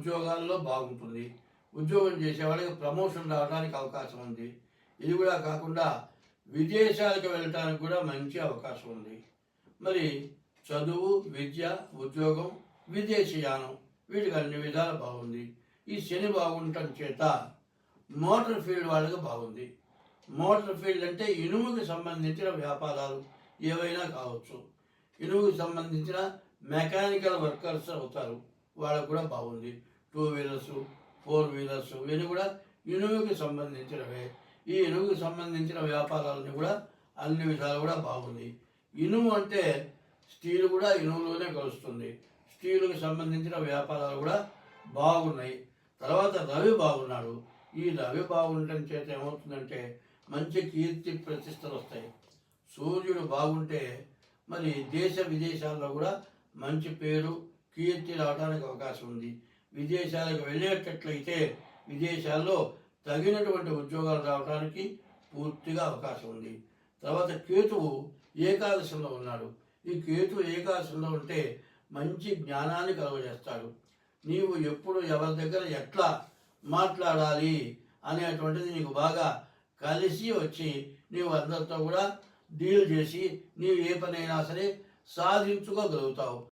ఉద్యోగాల్లో బాగుంటుంది. ఉద్యోగం చేసే వాళ్ళకి ప్రమోషన్ రావడానికి అవకాశం ఉంది. ఇది కూడా కాకుండా విదేశాలకు వెళ్ళటానికి కూడా మంచి అవకాశం ఉంది. మరి చదువు, విద్య, ఉద్యోగం, విదేశీయానం వీటికి అన్ని విధాలు బాగుంది. ఈ శని బాగుండటం చేత మోటార్ ఫీల్డ్ వాళ్ళకి బాగుంది. మోటార్ ఫీల్డ్ అంటే ఇనుముకి సంబంధించిన వ్యాపారాలు ఏవైనా కావచ్చు. ఇనుముకి సంబంధించిన మెకానికల్ వర్కర్స్ అవుతారు, వాళ్ళకు కూడా బాగుంది. 2 వీలర్స్, 4 వీలర్స్ ఇవన్నీ కూడా ఇనుముకి సంబంధించినవే. ఈ ఇనుముకి సంబంధించిన వ్యాపారాలని కూడా అన్ని విధాలు కూడా బాగుంది. ఇనుము అంటే స్టీల్ కూడా ఇనుములోనే కలుస్తుంది. స్టీలుకి సంబంధించిన వ్యాపారాలు కూడా బాగున్నాయి. తర్వాత రవి బాగున్నాడు. ఈ రవి బాగుండటం చేత ఏమవుతుందంటే మంచి కీర్తి ప్రతిష్టలు వస్తాయి. సూర్యుడు బాగుంటే మరి దేశ విదేశాల్లో కూడా మంచి పేరు, కీర్తి రావడానికి అవకాశం ఉంది. విదేశాలకు వెళ్ళేటట్లయితే విదేశాల్లో తగినటువంటి ఉద్యోగాలు రావడానికి పూర్తిగా అవకాశం ఉంది. తర్వాత కేతువు ఏకాదశంలో ఉన్నాడు. ఈ కేతు ఏకాదశంలో ఉంటే మంచి జ్ఞానాన్ని కలుగజేస్తాడు. నీవు ఎప్పుడు ఎవరి దగ్గర ఎట్లా మాట్లాడాలి అనేటువంటిది నీకు బాగా కలిసి వచ్చి నీవు అందరితో కూడా డీల్ చేసి నీవు ఏ పనైనా సరే సాధించుకోగలుగుతావు.